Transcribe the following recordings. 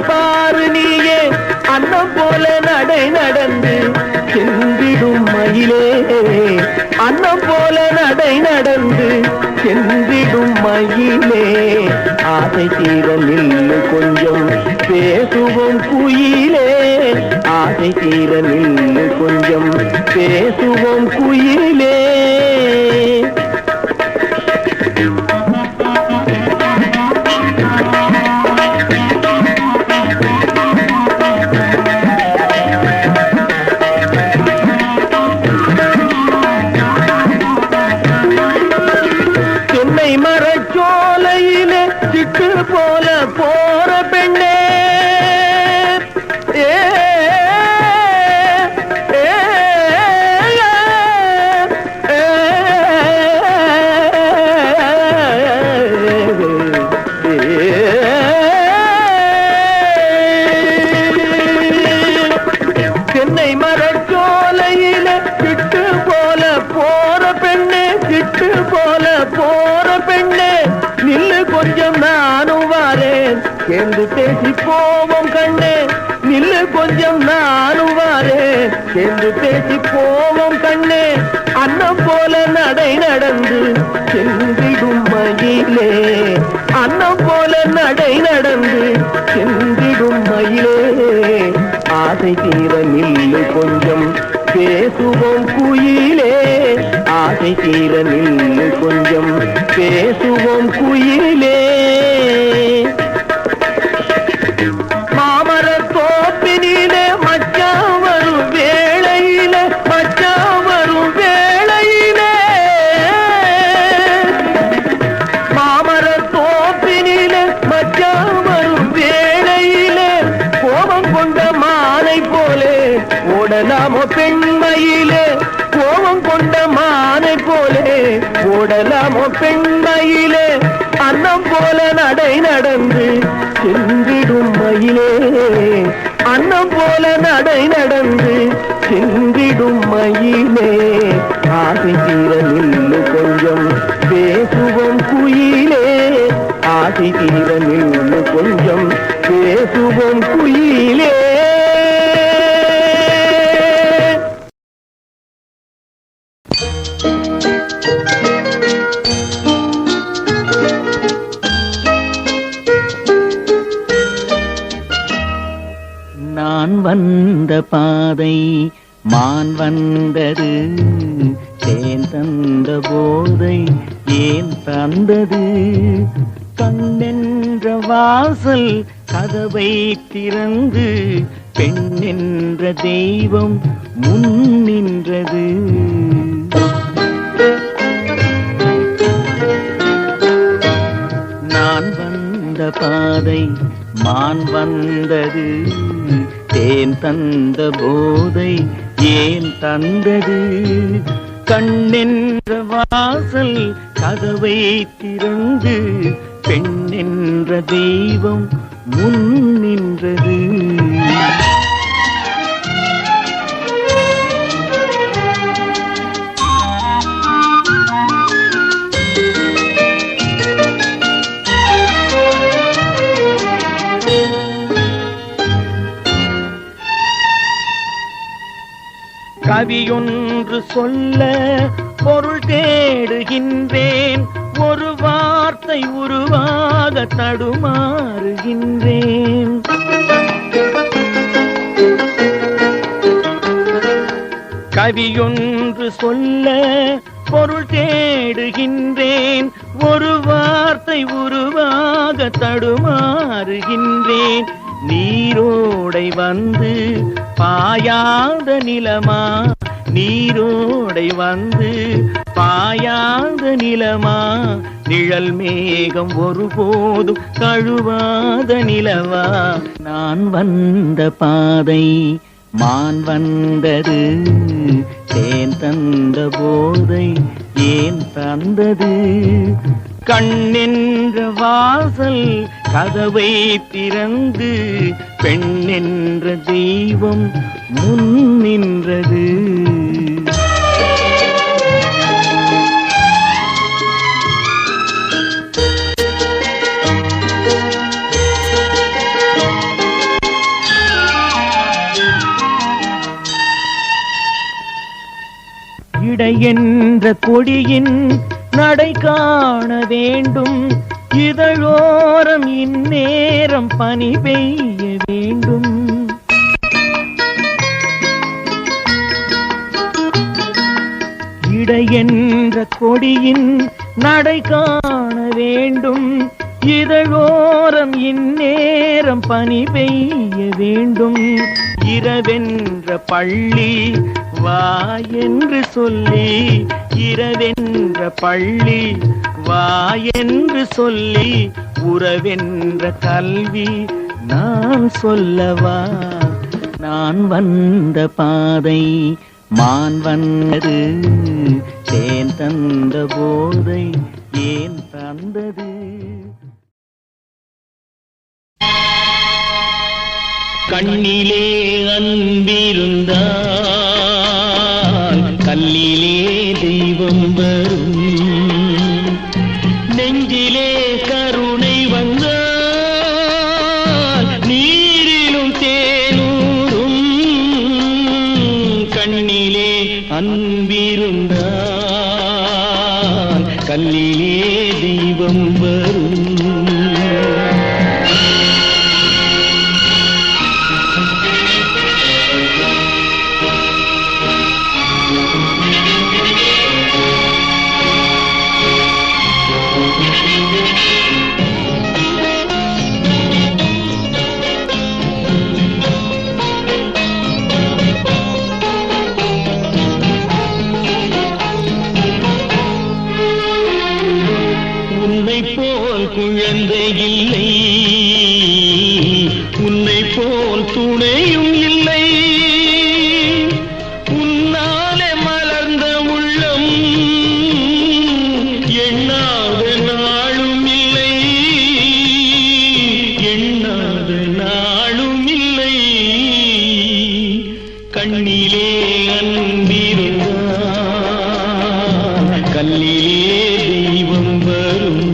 பாரு நீயே அன்னம் போல நடை நடந்து சென்றிடும் மயிலே, அன்னம் போல நடை நடந்து சென்றிடும் மயிலே. ஆசை தீர நில்லு கொஞ்சம் பேசுவோம் குயிலே, ஆசை தீர நில்லு கொஞ்சம் பேசுவோம் குயிலே. தென்னை மரச்சோலையிலே சிட்டு போல போற பெண்ணே, தென்னை மரச்சோலையிலே சிட்டு போல போற பெண்ணே, சிட்டு போல போற பெண்ணே. நில்லு கொஞ்சம் நானும் வாரேன் சேர்ந்து பேசி போவோம் கண்ணே, நில்லு கொஞ்சம் நானும் வாரேன் சேர்ந்து பேசி போவோம் கண்ணே. அன்னம் போல நடை நடந்து சென்றிடும் மயிலே, அன்னம் போல நடை நடந்து சென்றிடும் மயிலே. ஆசை தீர நில்லு கொஞ்சம் பேசுவோம் குயிலே, ஆசை தீர நில்லு கொஞ்சம் பேசுவோம் குயிலே. மாமர தோப்பினிலே மச்சான் வரும் வேளையிலே, மச்சான் வரும் வேளையிலே, மாமர தோப்பினிலே மச்சான் வரும் வேளையிலே. கோபம் கொண்ட மானை போலே ஓடலாமோ பெண்மையிலே, கோபம் கொண்ட மானை போலே ஓடலாமோ பெண்மையிலே. அன்னம் போல நடை நடந்து சென்றிடும் மயிலே, அன்னம் போல நடை நடந்து சென்றிடும் மயிலே. ஆசை தீர நில்லு கொஞ்சம் பேசுவோம் குயிலே, ஆசை தீர நில்லு கொஞ்சம் பேசுவோம் குயிலே. நான் வந்த பாதை மான் வந்தது, தேன் தந்த போதை ஏன் தந்தது. கண்ணென்ற வாசல் கதவை திறந்து பெண் என்ற தெய்வம் முன் நின்றது. நான் வந்த பாதை மான் வந்தது, தேன் தந்த போதை ஏன் தந்தது. கண்ணென்ற வாசல் கதவை திறந்து பெண் என்ற தெய்வம் முன் நின்றது. கவியொன்று சொல்ல பொருள் தேடுகின்றேன், ஒரு வார்த்தை உருவாக தடுமாறுகின்றேன். கவியொன்று சொல்ல பொருள் தேடுகின்றேன், ஒரு வார்த்தை உருவாக தடுமாறுகின்றேன். நீரோடை வந்து பாயாத நிலமா, நீரோடை வந்து பாயாத நிலமா, நிழல் மேகம் ஒருபோதும் கழுவாத நிலவா. நான் வந்த பாதை மான் வந்தது, தேன் தந்த போதை ஏன் தந்தது. கண்ணென்ற வாசல் கதவை திறந்து பெண் என்ற தெய்வம் முன் நின்றது. இடை என்ற கொடியின் நடை காண வேண்டும், இதழோரம் இந்நேரம் பனி பெய்ய வேண்டும். இடை என்ற கொடியின் நடை காண வேண்டும், இதழோரம் இந்நேரம் பனி பெய்ய வேண்டும். இரவென்ற பள்ளி வா என்று சொல்லி, இரவென்ற பள்ளி வா என்று சொல்லி, உறவென்ற கல்வி நான் சொல்லவா. நான் வந்த பாதை மான் வந்தது, தேன் தந்த போதை ஏன் தந்தது. கண்ணிலே அன்பிருந்தால் கல்லிலே தெய்வம் வரும், நெஞ்சிலே கருணை வந்தால் நீரிலும் தேனூரும். கண்ணிலே அன்பிருந்தால் கல்லிலே தெய்வம் வரும். குழந்தை இல்லை, உன்னை போல் துணையும் இல்லை, உன்னாலே மலர்ந்த உள்ளம் எண்ணாத நாளும் இல்லை, எண்ணாத நாளும் இல்லை. கண்ணிலே அன்பிருந்தால் கல்லிலே தெய்வம் வரும்.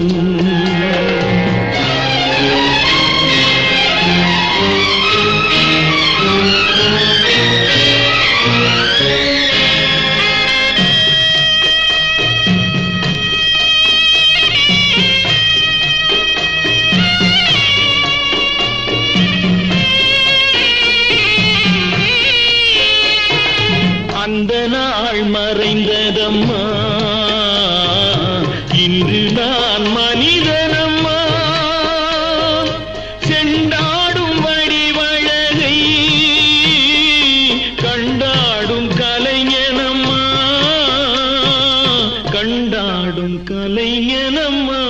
அந்த நாள் மறைந்ததம்மா, இன்று நான் மனிதனம்மா. செண்டாடும் வடிவழகை கண்டாடும் கலைஞனம்மா, கண்டாடும் கலைஞனம்மா.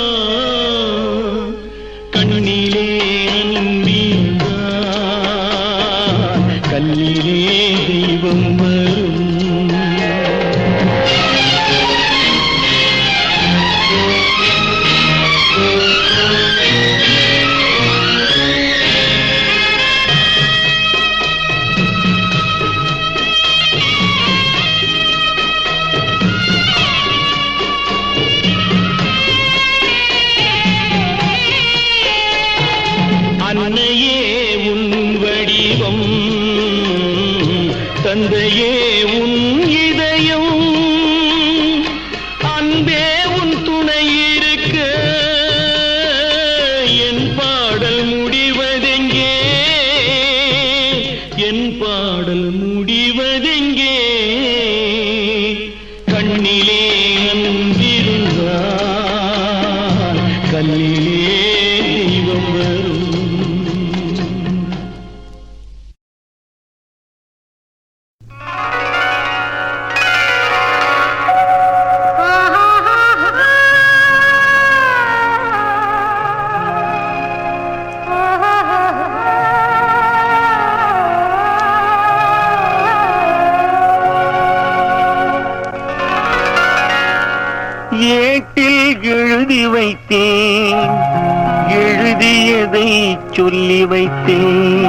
கண்ணிலே அன்பிருந்தால் கல்லிலே தெய்வம் வரும். அன்னையே உன் வடிவம், தந்தையே உன் இதயம், அன்பே உன் துணை இருக்க என் பாடல் முடிவதெங்கே, என் பாடல் முடிவதெங்கே. கண்ணிலே அன்பிருந்தால் கல்லிலே தெய்வம் வரும். ஏட்டில் எழுதி வைத்தேன், எழுதியதை சொல்லி வைத்தேன்,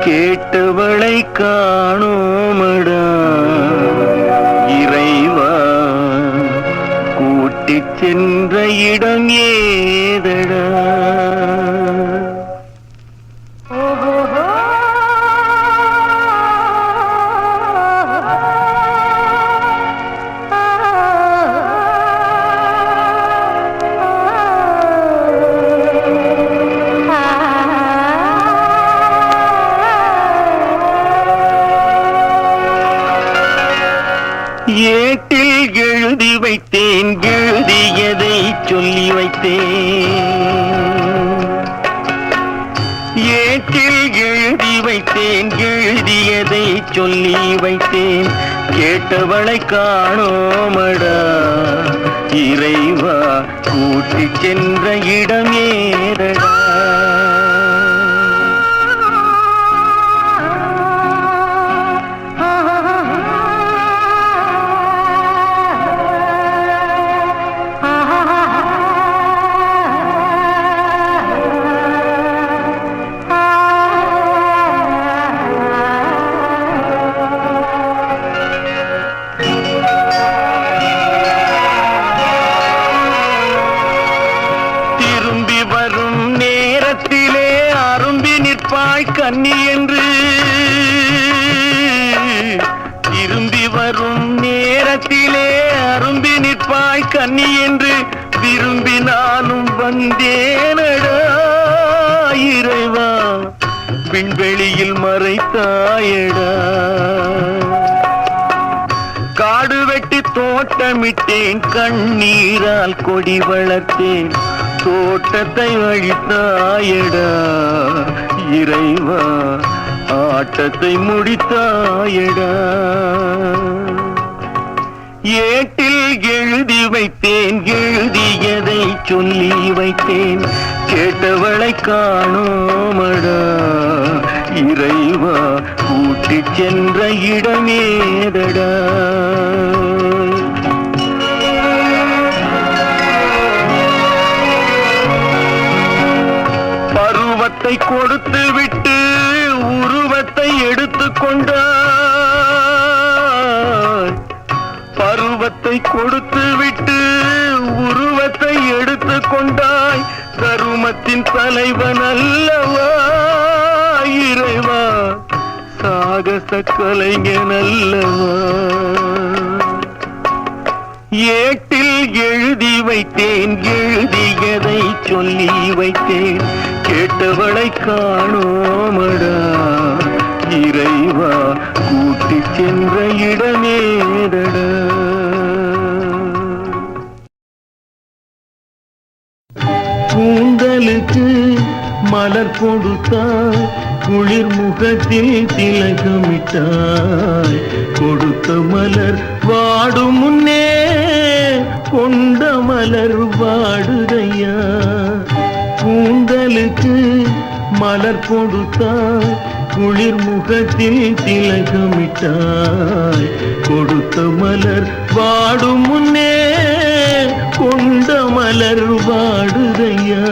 கேட்டவளை காணோமடா இறைவா, கூட்டிச் சென்ற இடம் ஏதடா. ஏட்டில் எழுதி வைத்தேன், எழுதியதை சொல்லி வைத்தேன். ஏட்டில் எழுதி வைத்தேன், எழுதியதை சொல்லி வைத்தேன். கேட்டவளை காணோமடா இறைவா, கூட்டிச் சென்ற இடம் ஏதடா. கன்னி என்று திரும்பி வரும் நேரத்திலே அரும்பி நிற்பாய் கன்னி என்று விரும்பினாலும் வந்தேனடா இறைவா, விண்வெளியில் மறைத்தாயடா. காடு வெட்டி தோட்டமிட்டேன், கண்ணீரால் கொடி வளர்த்தேன். தோட்டத்தை அழித்தாயடா இறைவா, ஆட்டத்தை முடித்தாயடா. ஏட்டில் எழுதி வைத்தேன், எழுதியதை சொல்லி வைத்தேன். கேட்டவளை காணோமடா இறைவா, கூட்டிச் சென்ற இடமேதடா. பருவத்தை கொடுத்து விட்டு உருவத்தை எடுத்துக் கொண்டாய். பருவத்தை கொடுத்து விட்டு உருவத்தை எடுத்துக் கொண்டாய். கருமத்தின் தலைவன் அல்லவா இறைவா, சாகச கலைஞன் அல்லவா. ஏட்டில் எழுதி வைத்தேன், எழுதியதை சொல்லி வைத்தேன். கேட்டவளை காணோமடா இறைவா, கூட்டிச் சென்ற இடமேதடா. கூந்தலுக்கு மலர் கொடுத்தாய், குளிர் முகத்தில் திலகமிட்டாய். கொடுத்த மலர் வாடும் முன்னே கொண்ட மலர் வாடுதையா. கூந்தலுக்கு மலர் கொடுத்தாய், குளிர் முகத்தில் திலகமிட்டாய். கொடுத்த மலர் வாடும் முன்னே கொண்ட மலர் வாடுதையா.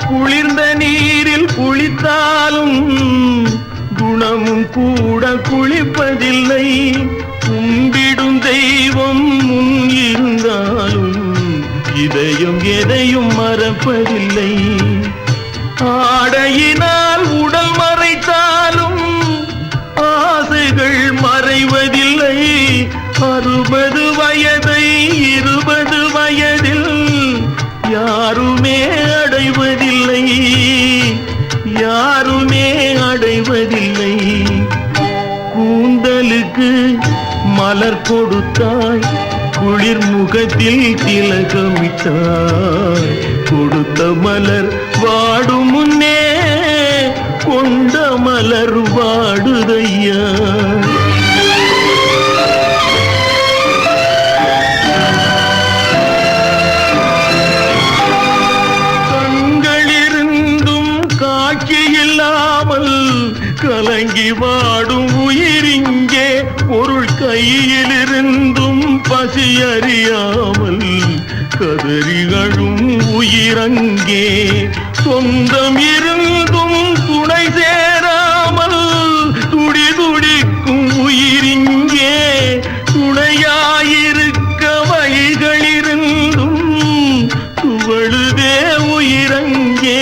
குளிர்ந்த நீரில் குளித்தாலும் குணமும் கூட குளிப்பதில்லை. கும்பிடும் தெய்வம் முன் இருந்தாலும் இதயம் எதையும் மறப்பதில்லை. ஆடையினால் உடல் மறைத்தாலும் ஆசைகள் மறைவதில்லை. 60 வயதை 20 வயதில் யாருமே அடைவதில்லை, யாருமே அடைவதில்லை. கூந்தலுக்கு மலர் கொடுத்தாய், குளிர் முகத்தில் திலகமிட்டாய். கொடுத்த மலர் வாடும் முன்னே கொண்ட மலர் வாடுதையா. கண்களிருந்தும் காட்சி இல்லாமல் கலங்கி வாடும் உயிரிங்கே. பொருள் கையிலிருந்தும் பசி அறியாமல் கதறி அழும் உயிரங்கே. சொந்தம் இருந்தும் துணை சேராமல் துடி துடிக்கும் உயிரிங்கே. துணையாயிருக்க வழிகளிருந்தும் துவழுதே உயிரங்கே,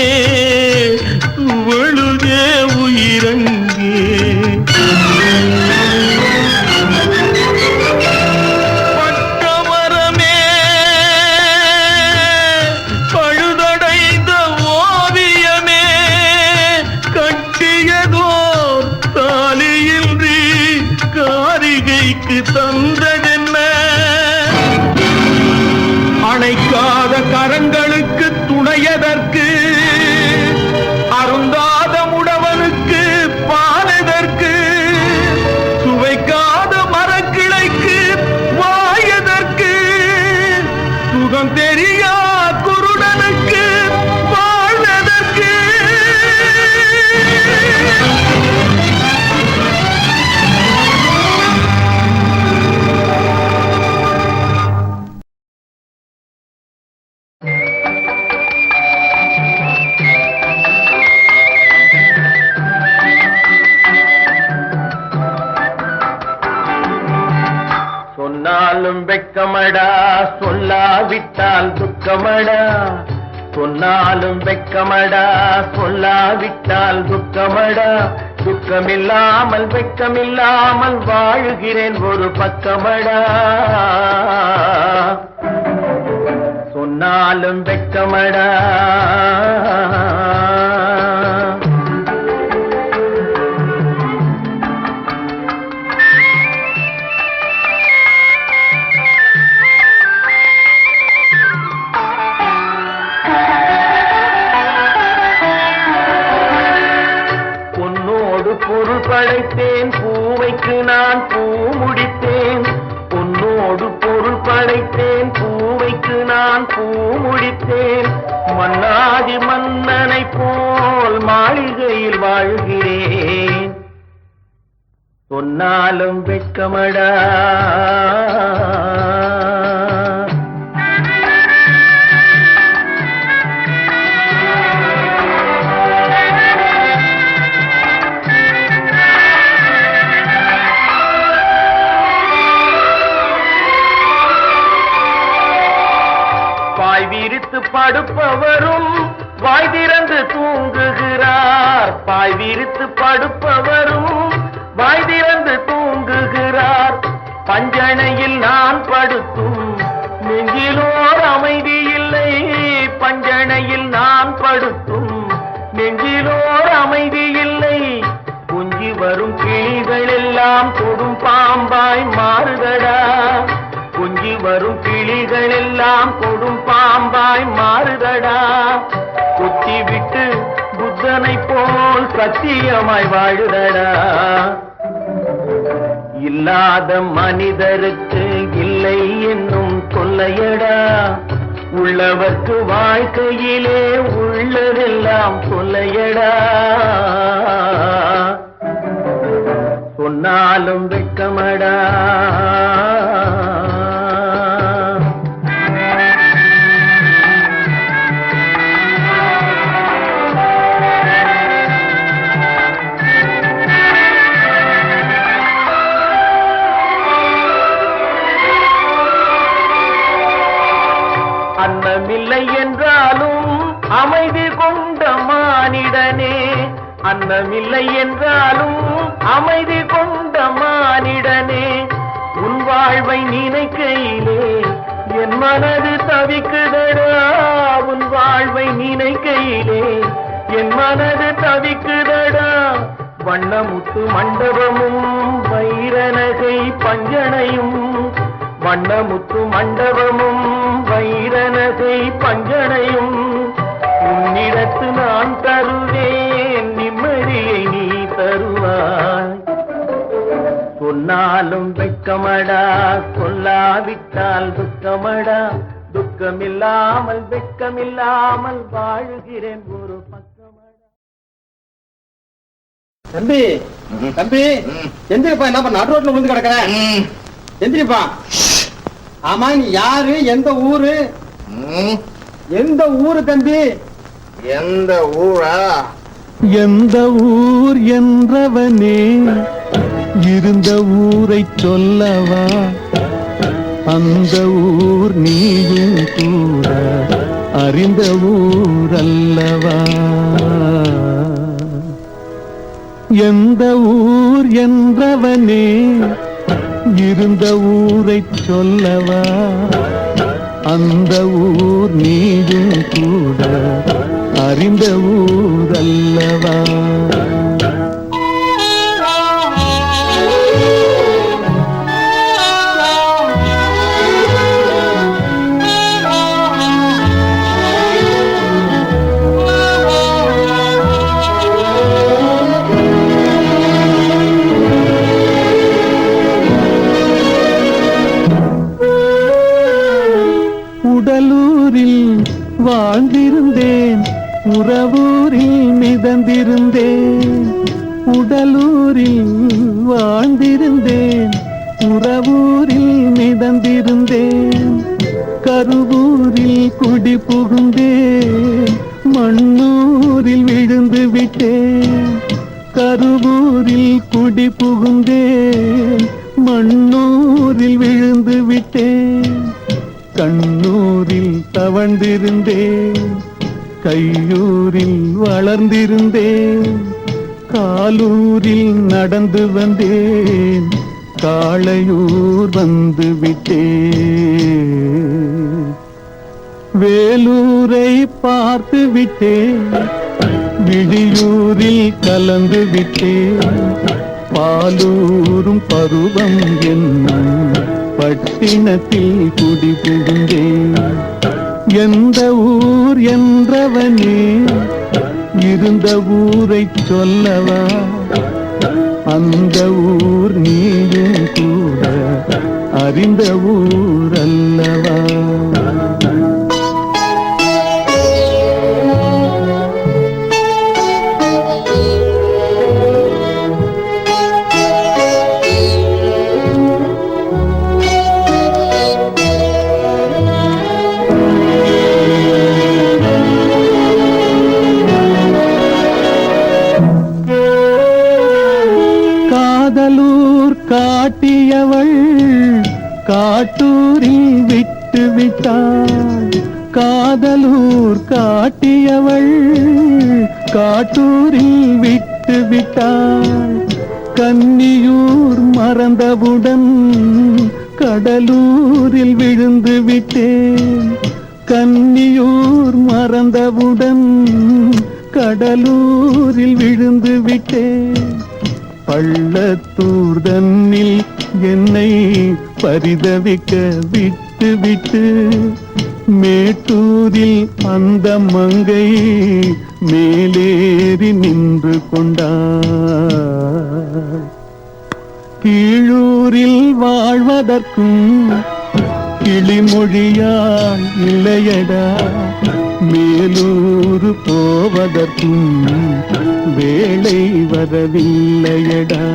துவழுதே உயிரங்கே. பட்டமரமே பழுதடைந்த ஓ சொன்னாலும் வெட்கமடா சொல்லாவிட்டால் துக்கமடா சொன்னாலும் வெட்கமடா சொல்லாவிட்டால் துக்கமடா துக்கமில்லாமல் வெட்கமில்லாமல் வாழுகிறேன் ஒரு பக்கமடா சொன்னாலும் வெட்கமடா பொருள் படைத்தேன் பூவைக்கு நான் பூ முடித்தேன் பொன்னோடு பொருள் படைத்தேன் பூவைக்கு நான் பூ முடித்தேன் மன்னாதி மன்னனை போல் மாளிகையில் வாழ்கிறேன் சொன்னாலும் வெட்கமடா விரித்து படுப்பவரும் வாய் திறந்து தூங்குகிறார் பாய் விரித்து படுப்பவரும் வாய் திறந்து தூங்குகிறார் பஞ்சனையில் நான் படுத்தும் நெஞ்சிலோர் அமைதி இல்லை பஞ்சனையில் நான் படுத்தும் நெஞ்சிலோர் அமைதி இல்லை குஞ்சி வரும் கிளிகள் எல்லாம் கொடும் பாம்பாய் மாறுதடா குஞ்சி வரும் கிளிகள் எல்லாம் கொடும் பாம்பாய் மாறுதடா குத்தி விட்டு புத்தனை போல் சத்தியமாய் வாழுதடா இல்லாத மனிதருக்கு இல்லை என்னும் தொல்லையடா உள்ளவர்க்கு வாழ்க்கையிலே உள்ளதெல்லாம் தொல்லையடா சொன்னாலும் வெட்கமடா அன்னமில்லை என்றாலும் அமைதி கொண்ட மானிடனே அன்னமில்லை என்றாலும் அமைதி கொண்ட மானிடனே உன் வாழ்வை நினைக்கையிலே என் மனது தவிக்குதடா உன் வாழ்வை நினைக்கையிலே என் மனது தவிக்குதடா வண்ணமுத்து மண்டபமும் வைரநகை பஞ்சனையும் வண்ணமுத்து மண்டபமும் வைரநகை பஞ்சனையும் உன்னிடத்து நான் தருவேன் நிம்மதியை நீ தருவாய் சொன்னாலும் வெட்கமடா சொல்லாவிட்டால் துக்கமடா துக்கமில்லாமல் வெட்கமில்லாமல் வாழுகிறேன் ஒரு பக்கமடா தம்பி தம்பி எந்திரிப்பா என்ன பண்ண நடு ரோட்ல விழுந்து கிடக்குறேன் எந்திரிப்பா ஆமா நீ யாரு எந்த ஊரு எந்த ஊரு தம்பி எந்த ஊரா எந்த ஊர் என்றவனே இருந்த ஊரை சொல்லவா அந்த ஊர் நீயும் கூட அறிந்த ஊர் அல்லவா எந்த ஊர் என்றவனே இருந்த ஊரை சொல்லவா அந்த ஊர் நீயும் கூட அறிந்த ஊர் அல்லவா உடலூரில் வாழ்ந்திருந்தேன் உறவூரில் மிதந்திருந்தேன் உடலூரில் வாழ்ந்திருந்தேன் உறவூரில் மிதந்திருந்தேன் கருவூரில் குடி புகுந்தேன் மண்ணூரில் விழுந்து விட்டேன் கருவூரில் குடி புகுந்தேன் மண்ணூரில் விழுந்து விட்டேன், கண்ணூரில் தவழ்ந்திருந்தேன், கையூரில் வளர்ந்திருந்தேன், காலூரில் நடந்து வந்தேன், காளையூர் வந்து விட்டேன். வேலூரை பார்த்து விட்டேன், விழியூரில் கலந்து விட்டேன், பாலூரும் பருவம் என்னும் பட்டினத்தில் குடி புகுந்தேன். எந்த ஊர் என்றவனே இருந்த ஊரை சொல்லவா, அந்த ஊர் நீயும் கூட அறிந்த ஊர் அல்லவா. காதலூர் காட்டியவள் காட்டூரில் விட்டு விட்டாள், காதலூர் காட்டியவள் காட்டூரில் விட்டு விட்டாள். கன்னியூர் மறந்தவுடன் கடலூரில் விழுந்து விட்டேன், கன்னியூர் மறந்தவுடன் கடலூரில் விழுந்து விட்டேன். பள்ளத்தூர் தன்னில் என்னை பரிதவிக்க விட்டு விட்டு மேட்டூரில் அந்த மங்கை மேலேறி நின்று கொண்டாள். கீழூரில் வாழ்வதற்கும் கிளிமொழியால் இல்லையடா, மேலூர் போவதற்கும் வேளை வரவில்லையடா.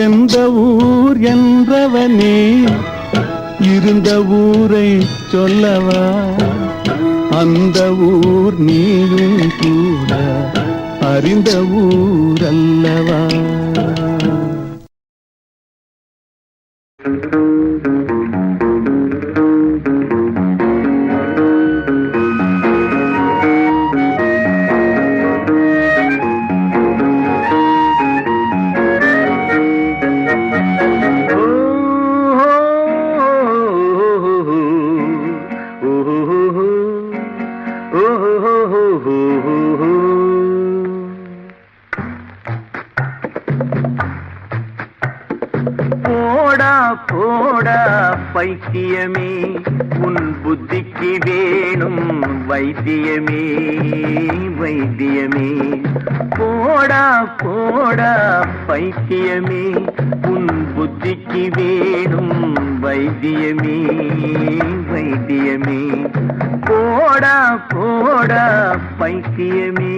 எந்த ஊர் என்றவனே இருந்த ஊரை சொல்லவா, அந்த ஊர் நீயும் கூட அறிந்த ஊர் அல்லவா. போடா போடா பைத்தியமே, உன் புத்திக்கு வேணும் வைத்தியமே வைத்தியமே. போடா போடா பைத்தியமே, உன் புத்திக்கு வேணும் வைத்தியமே வைத்தியமே. போடா போடா பைத்தியமே.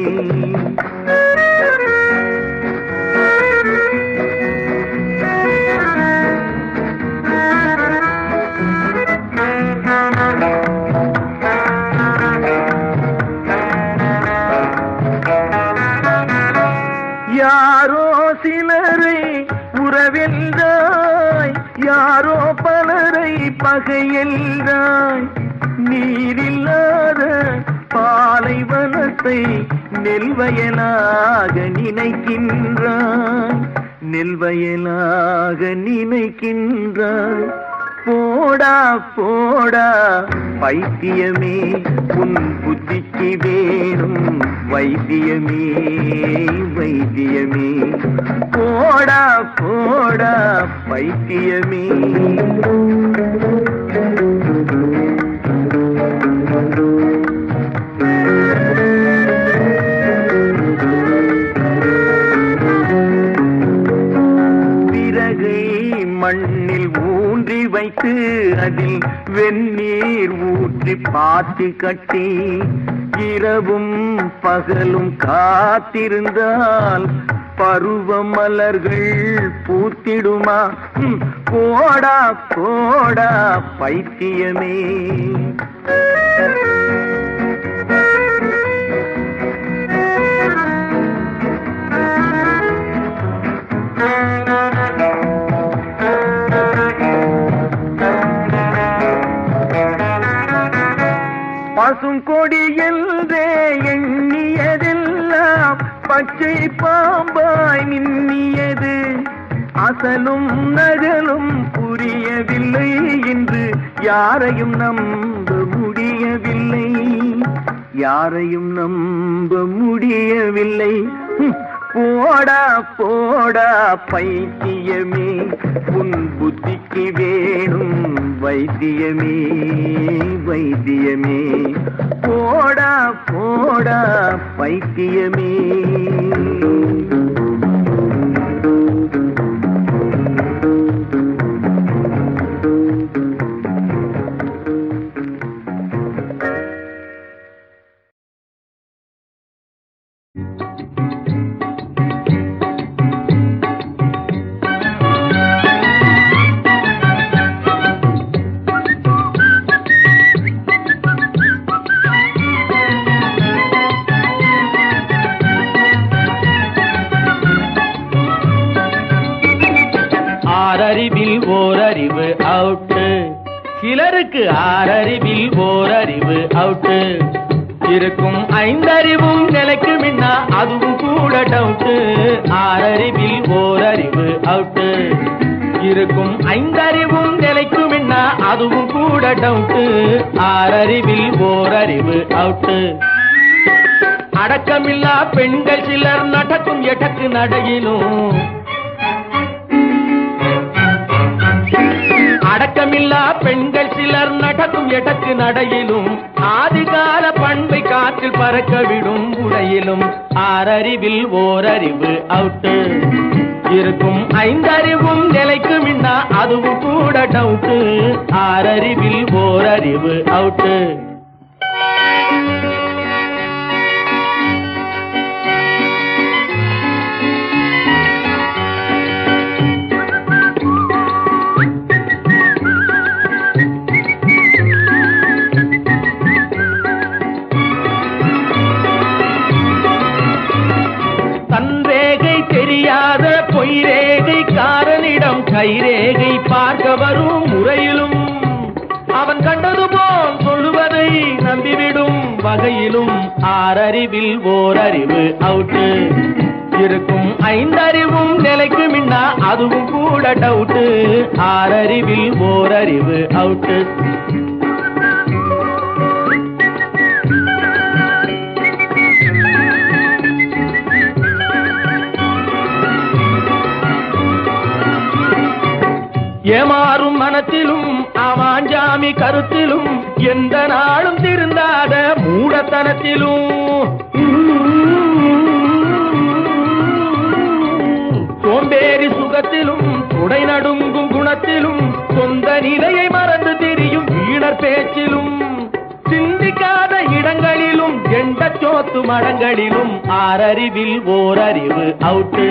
யாரோ சிலரை உறவென்றாய், யாரோ பலரை பகையென்றாய். நீரில்லாத பாலைவனத்தை நெல்வயலாக நினைக்கின்றாய், நெல்வயலாக நினைக்கின்றாய். போடா போடா பைத்தியமே, உன் புத்திக்கு வேணும் வைத்தியமே வைத்தியமே. போடா போடா பைத்தியமே. மண்ணில் ஊன்றி வைத்து அதில் வெந்நீர் ஊற்றி பாத்தி கட்டி இரவும் பகலும் காத்திருந்தால் பருவ மலர்கள் பூத்திடுமா. போடா போடா பைத்தியமே. பசுங்கொடி என்றே எண்ணியதெல்லாம் பச்சை பாம்பாய் மின்னியது. அசலும் நகலும் புரியவில்லை என்று யாரையும் நம்ப முடியவில்லை, யாரையும் நம்ப முடியவில்லை. போடா போடா பைத்தியமே, உன் புத்திக்கு வேணும் வைத்தியமே, வைத்தியமே. போடா போடா பைத்தியமே. ஆறறிவில் ஓரறிவு அவுட்டு, சிலருக்கு ஆறறிவில் ஓரறிவு அவுட்டு. இருக்கும் ஐந்தறிவும் நிலைக்கு முன்னா அதுவும் கூட டவுட்டு. ஆறறிவில் ஓரறிவு அவுட்டு, இருக்கும் ஐந்தறிவும் நிலைக்கு முன்னா அதுவும் கூட டவுட்டு. ஆறறிவில் ஓரறிவு அவுட்டு. அடக்கமில்லா பெண்கள் சிலர் நடக்கும் எட்டக்கு நடையிலும், அடக்கமில்லா பெண்கள் சிலர் நடக்கும் எட்டக்கு நடையிலும், ஆதிகால பண்பை காற்றில் பறக்க விடும் உடையிலும். ஆறறிவில் ஓரறிவு அவுட்டு, இருக்கும் ஐந்தறிவும் நிலைக்கு முன்னா அதுவும் கூட டவுட்டு. ஆறறிவில் ஓரறிவு அவுட்டு. தெரியாத பொய்ரேகை காரனிடம் கைரேகை பார்க்க வரும் முறையிலும், அவன் கண்டது போல் சொல்லுவதை நம்பிவிடும் வகையிலும். ஆறறிவில் ஓரறிவு அவுட்டு, இருக்கும் ஐந்தறிவும் நிலைக்கு முன்னா அதுவும் கூட டவுட்டு. ஆறறிவில் ஓரறிவு அவுட்டு. ஏமாறும் மனத்திலும் அவாஞ்சாமி கருத்திலும், எந்த நாளும் திருந்தாத மூடத்தனத்திலும், சோம்பேறி சுகத்திலும் துடை நடுங்கும் குணத்திலும், சொந்த நிலையை மறந்து திரியும் வீணர் பேச்சிலும், சிந்திக்காத இடங்களிலும் எண்ட சோத்து மடங்களிலும். ஆறறிவில் ஓரறிவு அவுட்டு,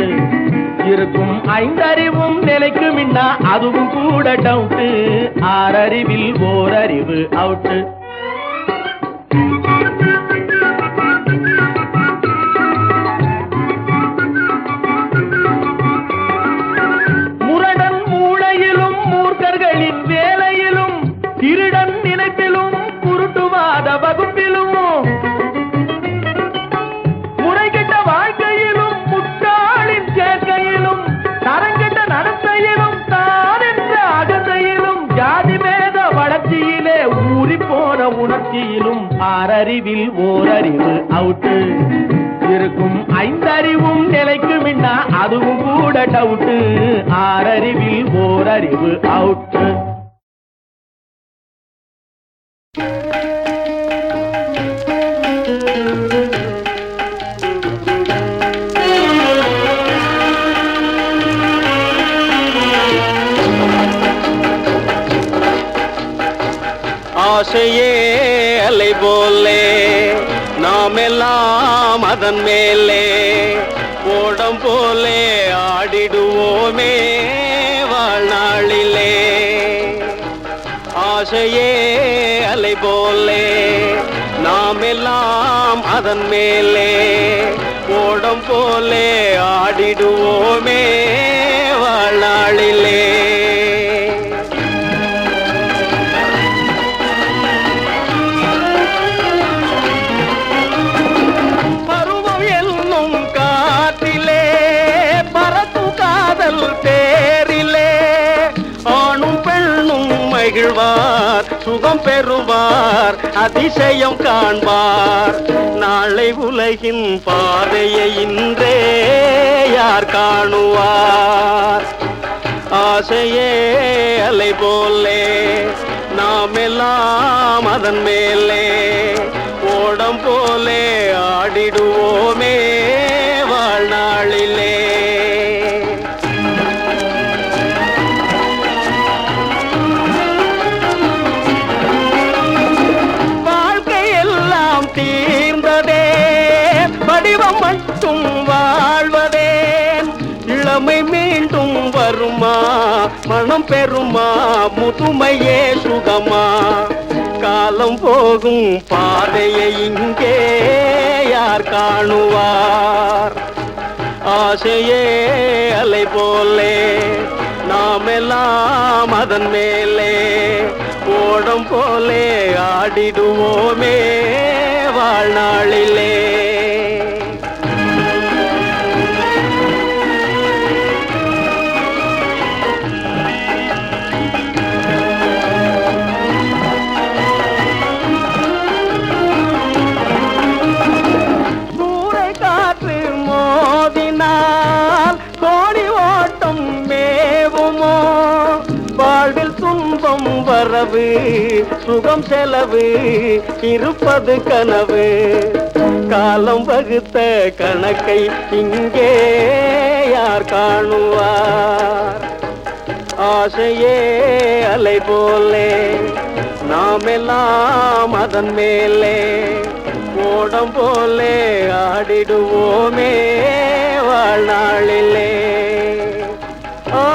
இருக்கும் ஐந்தறிவும் நிலைக்கு முன்னா அதுவும் கூட டவுட்டு. ஆறறிவில் ஓரறிவு அவுட்டு. முரடன் மூளையிலும் மூர்க்கர்களின் வேலையிலும், திருடன் நினைப்பிலும் குருட்டுவாத வகுப்பிலும், முறைகெட்ட வாழ்க்கையிலும் முட்டாளின் சேர்க்கையிலும், தரங்கெட்ட நடத்தையிலும் தான் என்ற அகந்தையிலும், ஜாதி பேத வளர்ச்சியிலே ஊறி போன உணர்ச்சியிலும். ஆறறிவில் ஓரறிவு அவுட்டு, இருக்கும் ஐந்தறிவும் நிலைக்கு முன்னா அதுவும் கூட டவுட்டு. ஆறறிவில் ஓரறிவு அவுட்டு. ஆசையே அலை போலே நாமெல்லாம் அதன் மேலே ஓடம் போலே ஆடிடுவோமே வாழ்நாளிலே. ஆசையே அலை போலே நாமெல்லாம் அதன் மேலே ஓடம் போலே ஆடிடுவோமே வாழ்நாளிலே. நெகிழ்வார் சுகம் பெறுவார் அதிசயம் காண்பார் நாளை உலகின் பாதையை இன்றே யார் காணுவார் ஆசையே அலை போலே நாம் எல்லாம் அதன் மேலே ஓடம் போலே ஆடிடுவோமே வாழ்நாளிலே வாழ்க்கையெல்லாம் தீர்ந்ததே வடிவம் மட்டும் வாழ்வதே இளமை மீண்டும் வருமா மனம் பெறுமா முதுமையே சுகமா காலம் போகும் பாதையை இங்கே யார் காணுவார் ஆசையே அலை போலே நாம் எல்லாம் அதன் மேலே ஓடம் போலே ஆடிடுவோமே வாழ்நாளிலே கோடி ஓட்டம் மேவுமோ வாழ்வில் துன்பம் வரவு சுகம் செலவு இருப்பது கனவு காலம் வகுத்த கணக்கை இங்கே யார் காணுவார் ஆசையே அலை போலே நாம் எல்லாம் அதன் மேலே ஓடம் போலே ஆடிடுவோமே வாழ்நாளிலே ஆ